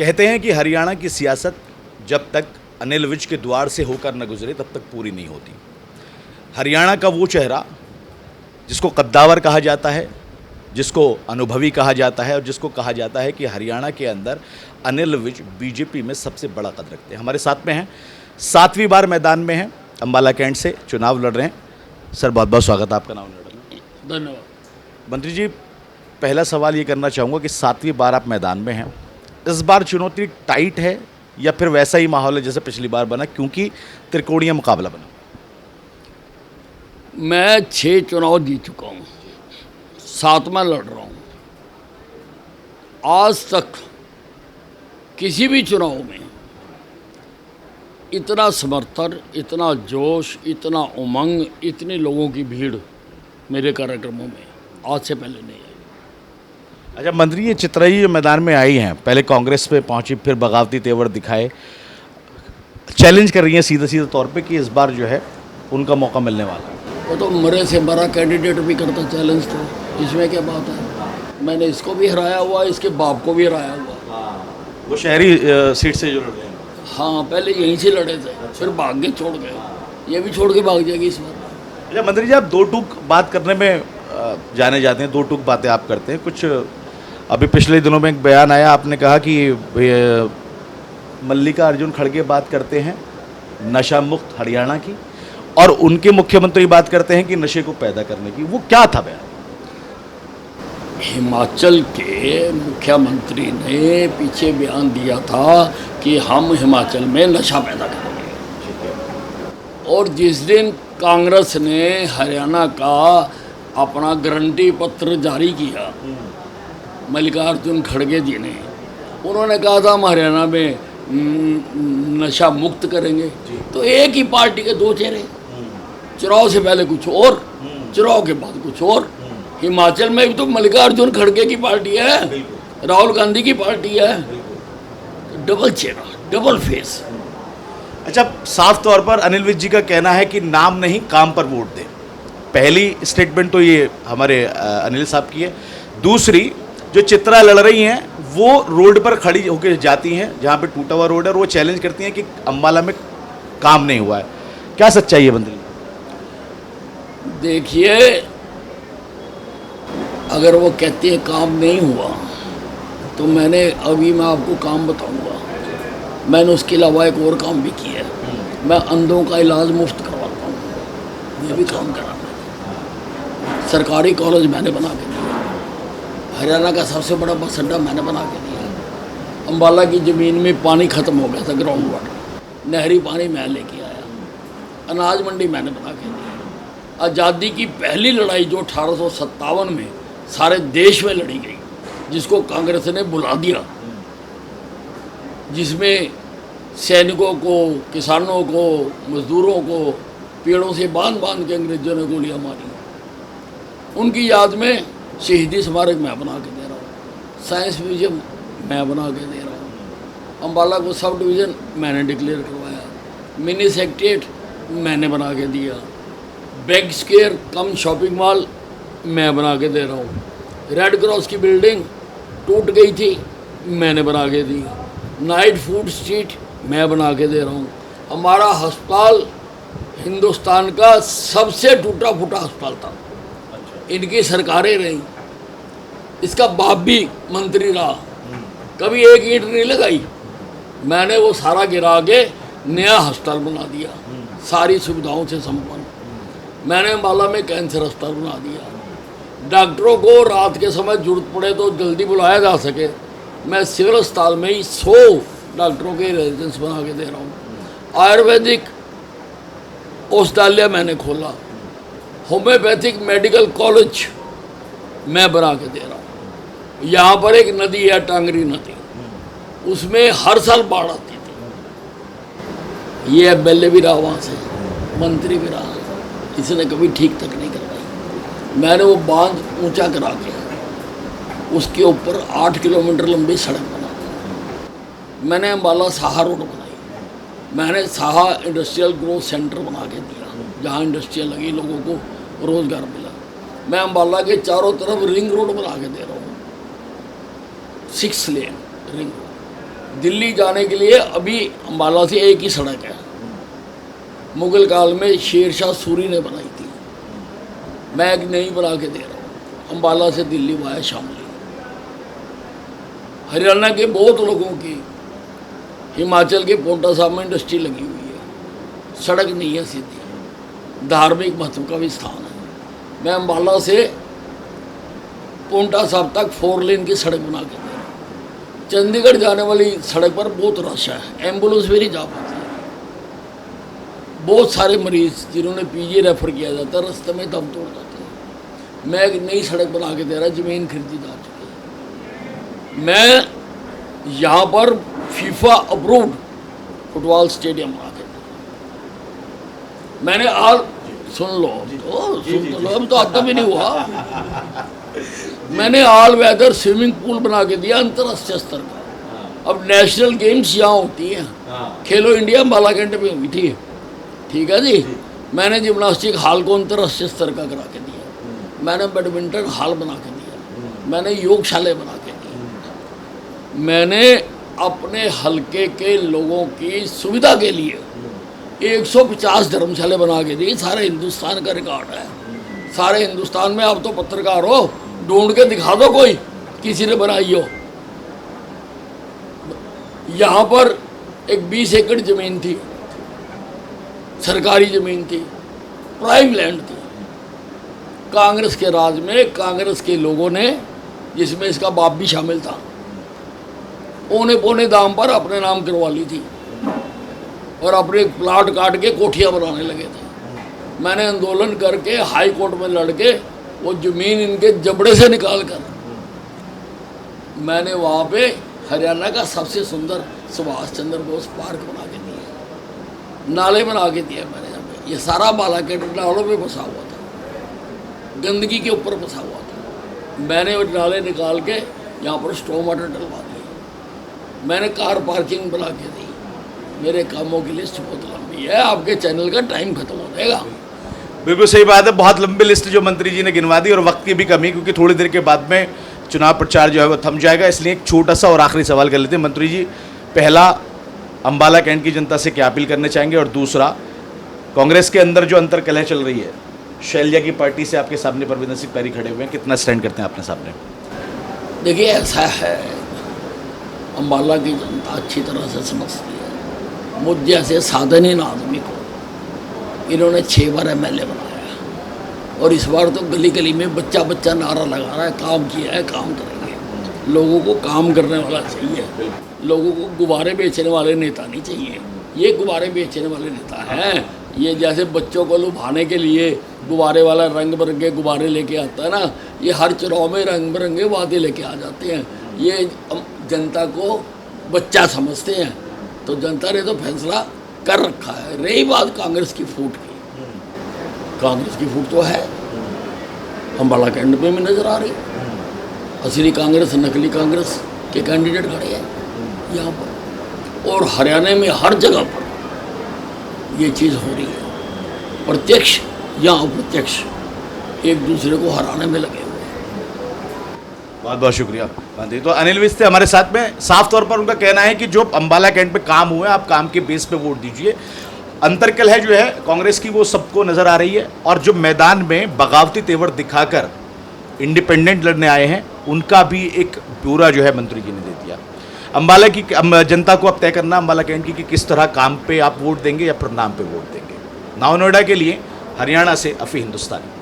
कहते हैं कि हरियाणा की सियासत जब तक अनिल विज के द्वार से होकर न गुजरे तब तक पूरी नहीं होती। हरियाणा का वो चेहरा जिसको कद्दावर कहा जाता है, जिसको अनुभवी कहा जाता है और जिसको कहा जाता है कि हरियाणा के अंदर अनिल विज बीजेपी में सबसे बड़ा कद रखते हैं, हमारे साथ में हैं। 7वीं बार मैदान में हैं, अम्बाला कैंट से चुनाव लड़ रहे हैं। सर बहुत बहुत स्वागत है आपका। नाम लड़ना। धन्यवाद। मंत्री जी, पहला सवाल ये करना चाहूँगा कि 7वीं बार आप मैदान में हैं, इस बार चुनौती टाइट है या फिर वैसा ही माहौल है जैसे पिछली बार बना, क्योंकि त्रिकोणीय मुकाबला बना? मैं 6 चुनाव जीत चुका हूँ, 7वां लड़ रहा हूँ। आज तक किसी भी चुनाव में इतना समर्थन, इतना जोश, इतना उमंग, इतने लोगों की भीड़ मेरे कार्यक्रमों में आज से पहले नहीं आई। अच्छा मंत्री, ये चित्राई जो मैदान में आई हैं, पहले कांग्रेस पे पहुंची, फिर बगावती तेवर दिखाए, चैलेंज कर रही हैं सीधे सीधे तौर पे कि इस बार जो है उनका मौका मिलने वाला है। वो तो मरे से मरा कैंडिडेट भी करता चैलेंज, तो इसमें क्या बात है। मैंने इसको भी हराया हुआ, इसके बाप को भी हराया हुआ। वो शहरी सीट से जो लड़ रहे हैं। हाँ, पहले यहीं से लड़े थे, फिर भाग के छोड़ गए। ये भी छोड़ के भाग जाएगी इस बार। अच्छा मंत्री जी, आप दो टूक बात करने में जाने जाते हैं, दो टूक बातें आप करते हैं। कुछ अभी पिछले दिनों में एक बयान आया, आपने कहा कि मल्लिकार्जुन खड़गे बात करते हैं नशा मुक्त हरियाणा की, और उनके मुख्यमंत्री बात करते हैं कि नशे को पैदा करने की। वो क्या था बयान? हिमाचल के मुख्यमंत्री ने पीछे बयान दिया था कि हम हिमाचल में नशा पैदा करेंगे, और जिस दिन कांग्रेस ने हरियाणा का अपना गारंटी पत्र जारी किया मल्लिकार्जुन खड़गे जी ने, उन्होंने कहा था हम हरियाणा में नशा मुक्त करेंगे। तो एक ही पार्टी के दो चेहरे, चुनाव से पहले कुछ और, चुनाव के बाद कुछ और। हिमाचल में भी तो मल्लिकार्जुन खड़गे की पार्टी है, राहुल गांधी की पार्टी है। डबल चेहरा, डबल फेस। अच्छा, साफ तौर पर अनिल विज जी का कहना है कि नाम नहीं काम पर वोट दें। पहली स्टेटमेंट तो ये हमारे अनिल साहब की है। दूसरी, जो चित्रा लड़ रही हैं वो रोड पर खड़ी होकर जाती हैं जहाँ पे टूटा हुआ रोड है, और वो चैलेंज करती हैं कि अम्बाला में काम नहीं हुआ है। क्या सच्चाई है मंत्री? देखिए, अगर वो कहती है काम नहीं हुआ, तो मैं आपको काम बताऊंगा। मैंने उसके अलावा एक और काम भी किया है। मैं अंधों का इलाज मुफ्त करवाता हूँ, ये भी काम करा। सरकारी कॉलेज मैंने बना के दिया, हरियाणा का सबसे बड़ा बस अड्डा मैंने बना के दिया, अम्बाला की ज़मीन में पानी ख़त्म हो गया था, ग्राउंड वाटर, नहरी पानी मैं लेके आया, अनाज मंडी मैंने बना के दी। आज़ादी की पहली लड़ाई जो 1857 में सारे देश में लड़ी गई, जिसको कांग्रेस ने बुला दिया, जिसमें सैनिकों को, किसानों को, मजदूरों को पेड़ों से बांध बांध के अंग्रेजों ने गोलियां मारी, उनकी याद में शहीदी स्मारक मैं बना के दे रहा हूँ, साइंस म्यूजियम मैं बना के दे रहा हूँ, अम्बाला को सब डिवीज़न मैंने डिक्लेयर करवाया, मिनी सेक्रेटेरिएट मैंने बना के दिया, बैग स्क्वायर कम शॉपिंग मॉल मैं बना के दे रहा हूँ, रेड क्रॉस की बिल्डिंग टूट गई थी मैंने बना के दी, नाइट फूड स्ट्रीट मैं बना के दे रहा हूँ। हमारा अस्पताल हिंदुस्तान का सबसे टूटा फूटा अस्पताल था, इनकी सरकारें रही, इसका बाप भी मंत्री रहा, कभी एक ईंट नहीं लगाई। मैंने वो सारा गिरा के नया अस्पताल बना दिया, सारी सुविधाओं से संपन्न। मैंने अम्बाला में कैंसर अस्पताल बना दिया, डॉक्टरों को रात के समय जरूरत पड़े तो जल्दी बुलाया जा सके, मैं सिविल अस्पताल में ही 100 डॉक्टरों के रेजिडेंस बना के दे रहा हूँ। आयुर्वेदिक औषधालय मैंने खोला, होम्योपैथिक मेडिकल कॉलेज मैं बना के दे रहा हूँ। यहाँ पर एक नदी है, टांगरी नदी, उसमें हर साल बाढ़ आती थी। ये एमएलए भी रहा वहाँ से, मंत्री भी रहा, इसने कभी ठीक तक नहीं करवाई। मैंने वो बांध ऊंचा करा के उसके ऊपर 8 किलोमीटर लंबी सड़क बना दी। मैंने अम्बाला साहा रोड बनाई, मैंने साहा इंडस्ट्रियल ग्रोथ सेंटर बना के दिया, जहाँ इंडस्ट्रियल लगी, लोगों को रोज़गार मिला। मैं अम्बाला के चारों तरफ रिंग रोड बना के दे रहा हूँ, 6 लेन रिंग रोड। दिल्ली जाने के लिए अभी अम्बाला से एक ही सड़क है, मुगल काल में शेरशाह सूरी ने बनाई थी। मैं एक नई बना के दे रहा हूँ, अम्बाला से दिल्ली वाया शामली। हरियाणा के बहुत लोगों की, हिमाचल के पोंटा साहब में इंडस्ट्री लगी हुई है, सड़क नहीं है सीधी, धार्मिक महत्व का भी स्थान है। मैं अम्बाला से पोंटा साहब तक 4 लेन की सड़क बना के दे रहा हूँ। चंडीगढ़ जाने वाली सड़क पर बहुत रश है, एम्बुलेंस भी नहीं जा पाती है। बहुत सारे मरीज जिन्होंने पीजी रेफर किया जाता है, रास्ते में दम तोड़ जाते हैं। मैं एक नई सड़क बना के दे रहा, ज़मीन खरीदी जा चुकी है। मैं यहाँ पर फीफा अप्रूव्ड फुटबॉल स्टेडियम बना के मैंने सुन लो सुन लो, अब तो आता भी नहीं हुआ। मैंने ऑल वेदर स्विमिंग पूल बना के दिया अंतर्राष्ट्रीय स्तर का। अब नेशनल गेम्स यहाँ होती हैं, खेलो इंडिया बालाघाट में हुई थी, ठीक है जी। मैंने जिम्नास्टिक हॉल को अंतर्राष्ट्रीय स्तर का करा के दिया, मैंने बैडमिंटन हॉल बना के दिया, मैंने योगशाला बना के दी। मैंने अपने हलके के लोगों की सुविधा के लिए 150 धर्मशाला बना के दी। सारे हिंदुस्तान का रिकॉर्ड है, सारे हिंदुस्तान में। आप तो पत्रकार हो, ढूंढ के दिखा दो कोई किसी ने बनाई हो। यहाँ पर एक 20 एकड़ जमीन थी, सरकारी जमीन थी, प्राइम लैंड थी। कांग्रेस के राज में कांग्रेस के लोगों ने, जिसमें इसका बाप भी शामिल था, औने पौने दाम पर अपने नाम करवा ली थी और अपने प्लाट काट के कोठियाँ बनाने लगे थे। मैंने आंदोलन करके हाई कोर्ट में लड़के वो ज़मीन इनके जबड़े से निकाल कर मैंने वहाँ पे हरियाणा का सबसे सुंदर सुभाष चंद्र बोस पार्क बना के दिया, नाले बना के दिए मैंने। यहाँ पे ये सारा बालाघाट नालों पे बसा हुआ था, गंदगी के ऊपर बसा हुआ था। मैंने वो नाले निकाल के यहाँ पर स्टॉर्म वाटर डलवा दिया। मैंने कार पार्किंग बना के दी। मेरे कामों की लिस्ट बहुत लंबी है, आपके चैनल का टाइम खत्म हो जाएगा। बिल्कुल सही बात है, बहुत लंबी लिस्ट जो मंत्री जी ने गिनवा दी, और वक्त की भी कमी, क्योंकि थोड़ी देर के बाद में चुनाव प्रचार जो है वो थम जाएगा। इसलिए एक छोटा सा और आखिरी सवाल कर लेते हैं मंत्री जी। पहला, अम्बाला कैंट की जनता से क्या अपील करना चाहेंगे, और दूसरा, कांग्रेस के अंदर जो अंतर कलह चल रही है, शैलजा की पार्टी से आपके सामने परविंदर सिंह पैरी खड़े हुए हैं, कितना स्टैंड करते हैं अपने सामने? देखिए, ऐसा है, अम्बाला की जनता अच्छी तरह से समझती है। मुझ जैसे साधनहीन आदमी को इन्होंने 6 बार MLA बनाया, और इस बार तो गली गली में बच्चा बच्चा नारा लगा रहा है, काम किया है, काम करेंगे। लोगों को काम करने वाला चाहिए, लोगों को गुब्बारे बेचने वाले नेता नहीं चाहिए। ये गुब्बारे बेचने वाले नेता हैं, ये जैसे बच्चों को लुभाने के लिए गुब्बारे वाला रंग बिरंगे गुब्बारे लेके आता है ना, ये हर चुनाव में रंग बिरंगे वादे लेके आ जाते हैं। ये जनता को बच्चा समझते हैं, तो जनता ने तो फैसला कर रखा है। रही बात कांग्रेस की फूट की, कांग्रेस की फूट तो है, अम्बाला कैंट में भी नजर आ रही। असली कांग्रेस नकली कांग्रेस के कैंडिडेट खड़े हैं यहाँ पर, और हरियाणा में हर जगह पर ये चीज़ हो रही है। प्रत्यक्ष या अप्रत्यक्ष एक दूसरे को हराने में लगे हुए। बहुत बहुत शुक्रिया गांधी। तो अनिल विज थे हमारे साथ में। साफ तौर पर उनका कहना है कि जो अम्बाला कैंट पे काम हुए, आप काम के बेस पे वोट दीजिए। अंतरकलह जो है कांग्रेस की वो सबको नजर आ रही है, और जो मैदान में बगावती तेवर दिखाकर इंडिपेंडेंट लड़ने आए हैं, उनका भी एक ब्यौरा जो है मंत्री जी ने दे दिया। अम्बाला की जनता को अब तय करना, अम्बाला कैंट की, कि किस तरह काम पे आप वोट देंगे या फिर नाम पे वोट देंगे। नाव नोएडा के लिए हरियाणा से अफी हिंदुस्तानी।